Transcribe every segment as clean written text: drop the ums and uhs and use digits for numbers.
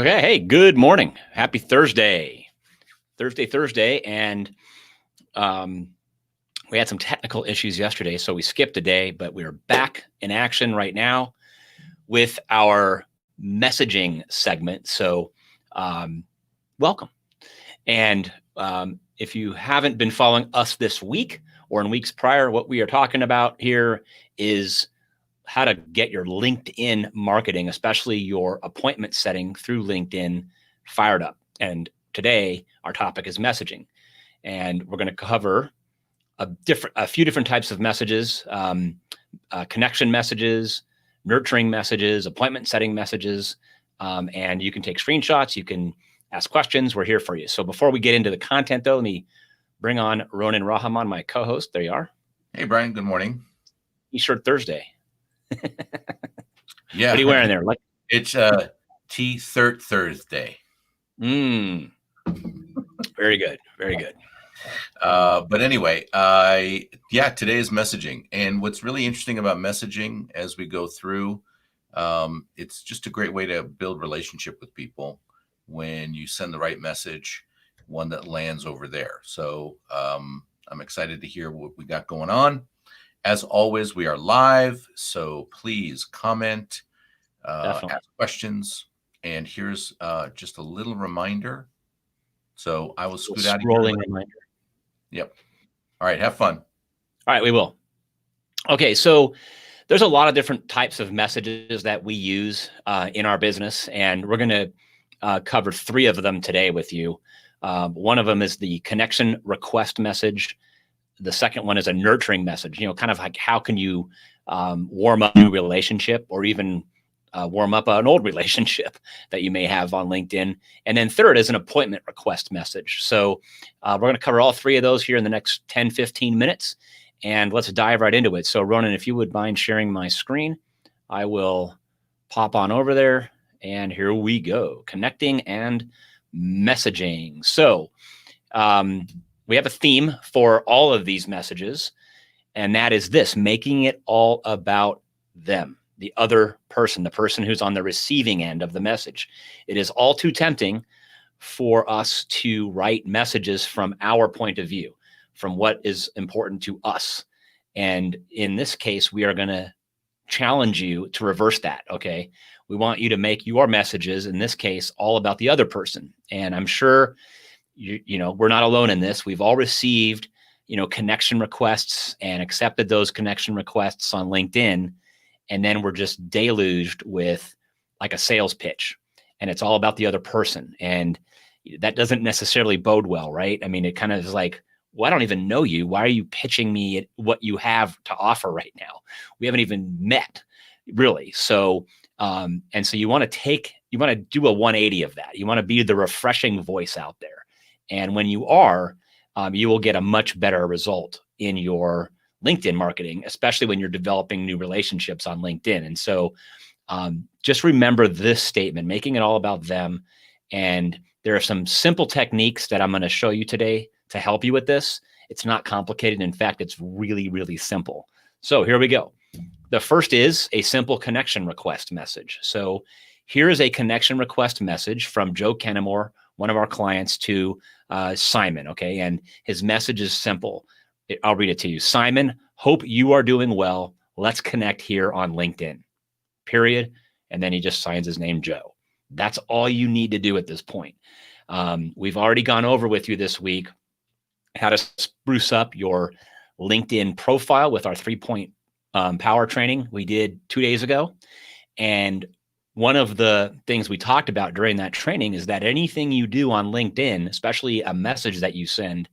Okay, hey, good morning. Happy Thursday. Thursday. And we had some technical issues yesterday, so we skipped a day, but we're back in action right now with our messaging segment. So welcome. And if you haven't been following us this week or in weeks prior, what we are talking about here is how to get your LinkedIn marketing, especially your appointment setting through LinkedIn, fired up. And today our topic is messaging, and we're going to cover a few different types of messages, connection messages, nurturing messages, appointment setting messages, and you can take screenshots. You can ask questions. We're here for you. So before we get into the content, though, let me bring on Ronan Rahman, my co-host. There you are. Hey, Brian. Good morning. T-shirt Thursday. Yeah. What are you wearing there? It's T-shirt Thursday. Very good. Very good. But anyway, today is messaging. And what's really interesting about messaging as we go through, it's just a great way to build relationship with people when you send the right message, one that lands over there. So I'm excited to hear what we got going on. As always, we are live, so please comment, ask questions, and here's just a little reminder. So I will scoot out of here. Reminder. Yep. All right, have fun. All right, we will. Okay, so there's a lot of different types of messages that we use in our business, and we're going to cover three of them today with you. One of them is the connection request message. The second one is a nurturing message, kind of like how can you warm up a new relationship or even warm up an old relationship that you may have on LinkedIn. And then third is an appointment request message. So we're going to cover all three of those here in the next 10, 15 minutes, and let's dive right into it. So Ronan, if you would mind sharing my screen, I will pop on over there, and here we go, connecting and messaging. So we have a theme for all of these messages, and that is this: making it all about them, the other person, the person who's on the receiving end of the message. It is all too tempting for us to write messages from our point of view, from what is important to us. And in this case, we are going to challenge you to reverse that, okay? We want you to make your messages, in this case, all about the other person. And I'm sure we're not alone in this. We've all received, connection requests and accepted those connection requests on LinkedIn. And then we're just deluged with like a sales pitch, and it's all about the other person. And that doesn't necessarily bode well, right? I mean, it kind of is like, well, I don't even know you. Why are you pitching me what you have to offer right now? We haven't even met, really. So, and so you want to do a 180 of that. You want to be the refreshing voice out there. And when you are, you will get a much better result in your LinkedIn marketing, especially when you're developing new relationships on LinkedIn. And so just remember this statement, making it all about them. And there are some simple techniques that I'm going to show you today to help you with this. It's not complicated. In fact, it's really, really simple. So here we go. The first is a simple connection request message. So here is a connection request message from Joe Kennemore, one of our clients, to Simon, okay? And his message is simple. I'll read it to you. Simon, hope you are doing well. Let's connect here on LinkedIn, period. And then he just signs his name, Joe. That's all you need to do at this point. We've already gone over with you this week how to spruce up your LinkedIn profile with our 3-point power training we did 2 days ago. And one of the things we talked about during that training is that anything you do on LinkedIn, especially a message that you send,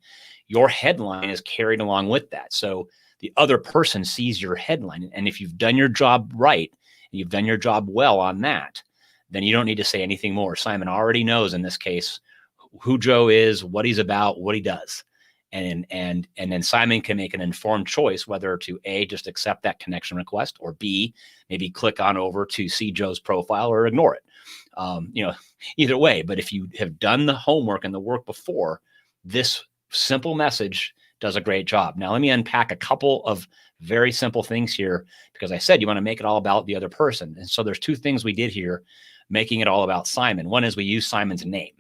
your headline is carried along with that. So the other person sees your headline. And if you've done your job right, and you've done your job well on that, then you don't need to say anything more. Simon already knows in this case who Joe is, what he's about, what he does. And then Simon can make an informed choice whether to A, just accept that connection request, or B, maybe click on over to see Joe's profile or ignore it. Either way. But if you have done the homework and the work before, this simple message does a great job. Now, let me unpack a couple of very simple things here, because I said you want to make it all about the other person. And so there's two things we did here. making it all about Simon. One is we use Simon's name.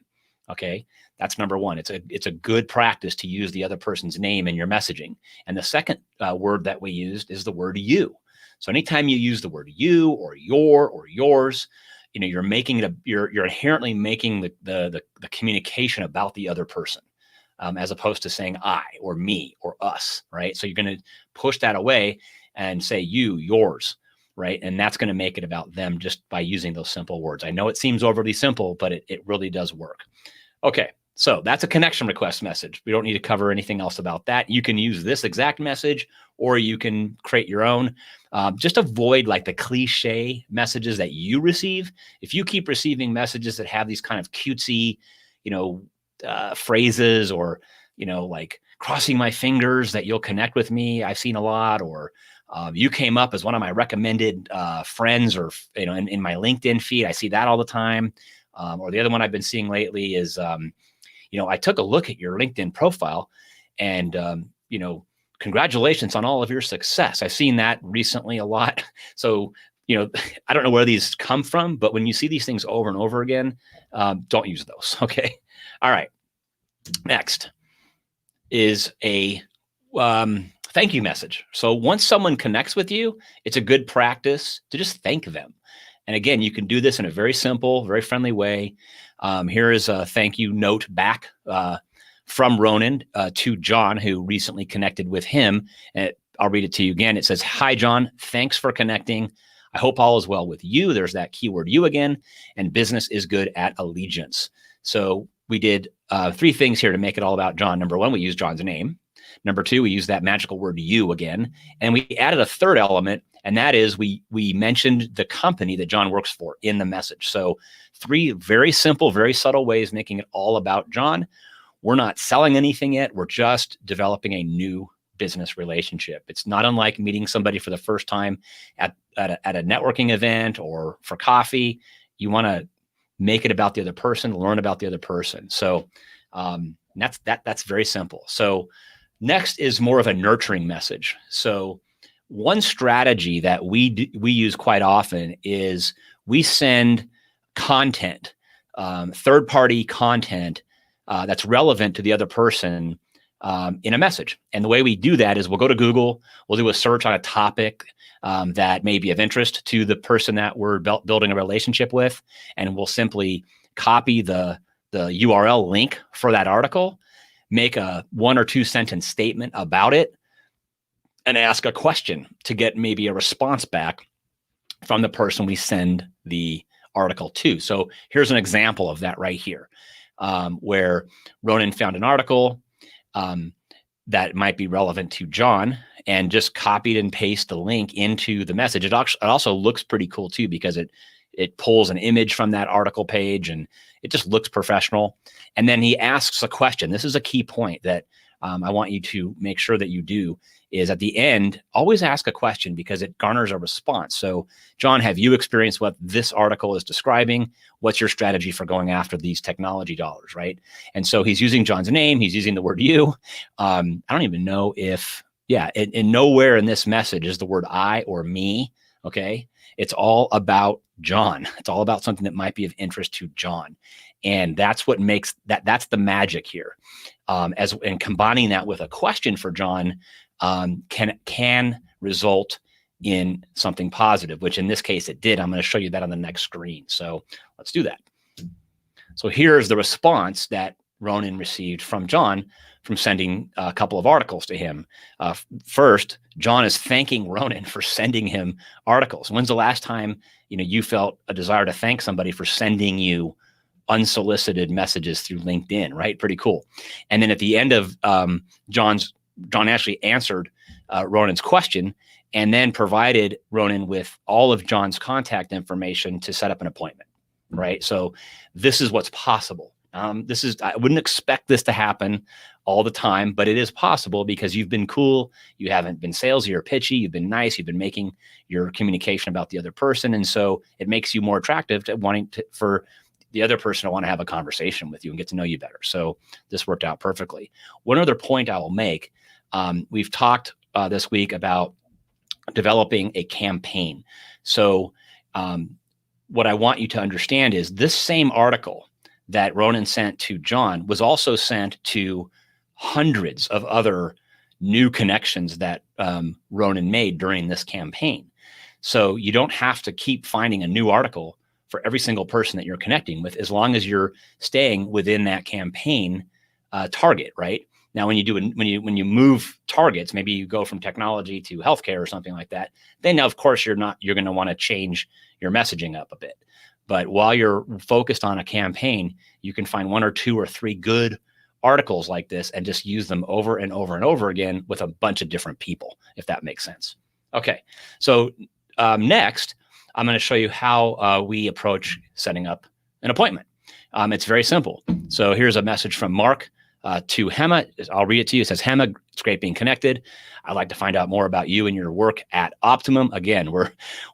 Okay. That's number one. It's a good practice to use the other person's name in your messaging. And the second word that we used is the word you. So anytime you use the word you or your or yours, you're making it you're inherently making the communication about the other person, as opposed to saying I or me or us, right? So you're going to push that away and say you, yours, right? And that's going to make it about them just by using those simple words. I know it seems overly simple, but it really does work. Okay. So that's a connection request message. We don't need to cover anything else about that. You can use this exact message, or you can create your own. Just avoid like the cliche messages that you receive. If you keep receiving messages that have these kind of cutesy, phrases, or, like crossing my fingers that you'll connect with me, I've seen a lot, or you came up as one of my recommended friends, or, in my LinkedIn feed, I see that all the time. Or the other one I've been seeing lately is, I took a look at your LinkedIn profile and, congratulations on all of your success. I've seen that recently a lot. So, I don't know where these come from, but when you see these things over and over again, don't use those. Okay. All right. Next is a thank you message. So once someone connects with you, it's a good practice to just thank them. And again, you can do this in a very simple, very friendly way. Here is a thank you note back from Ronan to John, who recently connected with him. And I'll read it to you again. It says, "Hi, John. Thanks for connecting. I hope all is well with you." There's that keyword you again. "And business is good at Allegiance." So we did 3 things here to make it all about John. Number 1, we used John's name. Number 2, we used that magical word you again. And we added a third element, and that is we mentioned the company that John works for in the message. So 3 very simple, very subtle ways making it all about John. We're not selling anything yet. We're just developing a new business relationship. It's not unlike meeting somebody for the first time at a networking event or for coffee. You want to make it about the other person, learn about the other person. So that's very simple. So next is more of a nurturing message. So one strategy that we use quite often is we send content, third-party content that's relevant to the other person in a message. And the way we do that is we'll go to Google, we'll do a search on a topic that may be of interest to the person that we're building a relationship with, and we'll simply copy the URL link for that article, make a 1 or 2 sentence statement about it, and ask a question to get maybe a response back from the person we send the article to. So here's an example of that right here, where Ronan found an article that might be relevant to John and just copied and pasted the link into the message. It also looks pretty cool too, because it pulls an image from that article page and it just looks professional. And then he asks a question. This is a key point that I want you to make sure that you do, is at the end, always ask a question because it garners a response. So, John, have you experienced what this article is describing? What's your strategy for going after these technology dollars, right? And so he's using John's name. He's using the word you. I don't even know if, and nowhere in this message is the word I or me, okay? It's all about John. It's all about something that might be of interest to John. And that's what makes that's the magic here. And combining that with a question for John can result in something positive, which in this case it did. I'm going to show you that on the next screen. So let's do that. So here's the response that Ronan received from John from sending a couple of articles to him. First, John is thanking Ronan for sending him articles. When's the last time you felt a desire to thank somebody for sending you unsolicited messages through LinkedIn, right? Pretty cool. And then at the end of John actually answered Ronan's question and then provided Ronan with all of John's contact information to set up an appointment, right? So this is what's possible. I wouldn't expect this to happen all the time, but it is possible because you've been cool. You haven't been salesy or pitchy. You've been nice. You've been making your communication about the other person. And so it makes you more attractive to for the other person to want to have a conversation with you and get to know you better. So this worked out perfectly. One other point I will make, we've talked this week about developing a campaign. So what I want you to understand is this same article that Ronan sent to John was also sent to hundreds of other new connections that Ronan made during this campaign. So you don't have to keep finding a new article for every single person that you're connecting with, as long as you're staying within that campaign target, right? Now, when you move targets, maybe you go from technology to healthcare or something like that, then of course you're going to want to change your messaging up a bit. But while you're focused on a campaign, you can find 1 or 2 or 3 good articles like this and just use them over and over and over again with a bunch of different people, if that makes sense. Okay, so next, I'm going to show you how we approach setting up an appointment. It's very simple. So here's a message from Mark to Hema. I'll read it to you. It says, Hema, it's great being connected. I'd like to find out more about you and your work at Optimum. Again, we're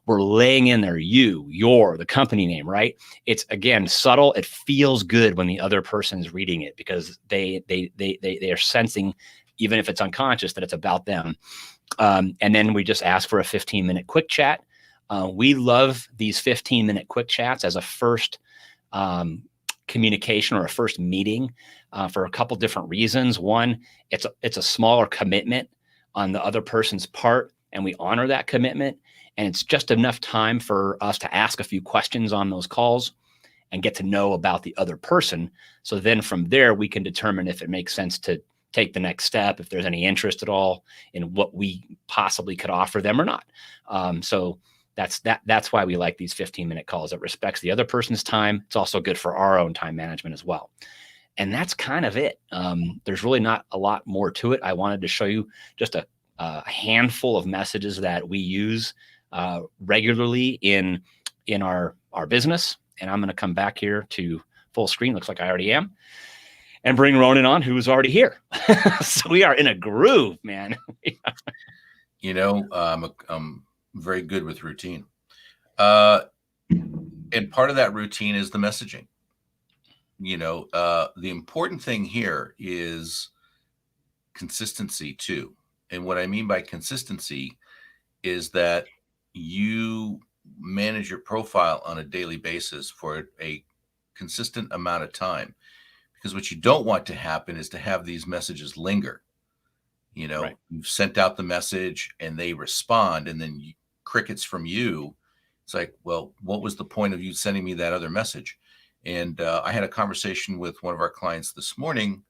laying in there the company name, right? It's, again, subtle. It feels good when the other person's reading it, because they are sensing, even if it's unconscious, that it's about them. And then we just ask for a 15-minute quick chat. We love these 15-minute quick chats as a first communication or a first meeting for a couple different reasons. One, it's a smaller commitment on the other person's part, and we honor that commitment. And it's just enough time for us to ask a few questions on those calls and get to know about the other person. So then from there, we can determine if it makes sense to take the next step, if there's any interest at all in what we possibly could offer them or not. So that's why we like these 15-minute calls. It respects the other person's time. It's also good for our own time management as well. And that's kind of it. There's really not a lot more to it. I wanted to show you just a handful of messages that we use regularly in our business. And I'm going to come back here to full screen. Looks like I already am. And bring Ronan on, who's already here. So we are in a groove, man. I'm very good with routine. And part of that routine is the messaging. The important thing here is consistency too. And what I mean by consistency is that you manage your profile on a daily basis for a consistent amount of time. Because what you don't want to happen is to have these messages linger. Right. You've sent out the message and they respond, and then crickets from you. It's like, well, what was the point of you sending me that other message? And I had a conversation with one of our clients this morning,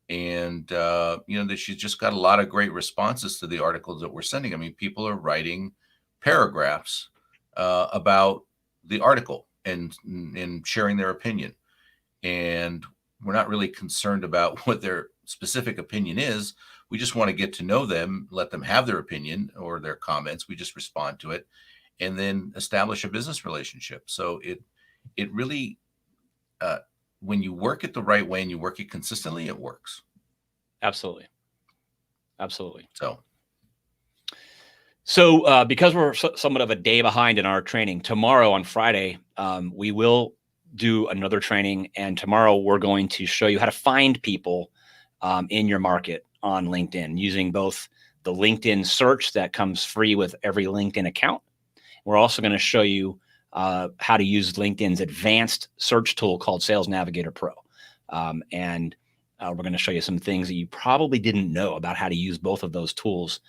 and that she's just got a lot of great responses to the articles that we're sending. I mean, people are writing paragraphs about the article and sharing their opinion. And we're not really concerned about what their specific opinion is. We just want to get to know them, let them have their opinion or their comments. We just respond to it and then establish a business relationship. So it really, when you work it the right way and you work it consistently, it works. Absolutely. Absolutely. So because we're somewhat of a day behind in our training, tomorrow on Friday, we will do another training. And tomorrow we're going to show you how to find people in your market on LinkedIn using both the LinkedIn search that comes free with every LinkedIn account. We're also going to show you how to use LinkedIn's advanced search tool called Sales Navigator Pro. And we're going to show you some things that you probably didn't know about how to use both of those tools,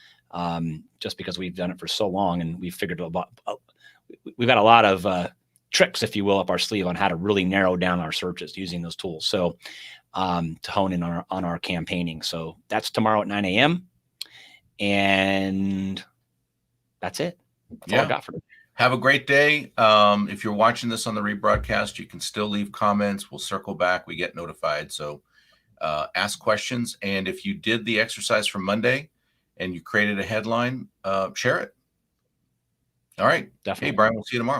just because we've done it for so long, and we've we've got a lot of tricks, if you will, up our sleeve on how to really narrow down our searches using those tools. So to hone in on our campaigning. So that's tomorrow at 9 a.m. And that's it. That's all I got for today. Have a great day. If you're watching this on the rebroadcast, you can still leave comments. We'll circle back. We get notified. So ask questions. And if you did the exercise from Monday and you created a headline, share it. All right. Definitely. Hey, Brian, we'll see you tomorrow.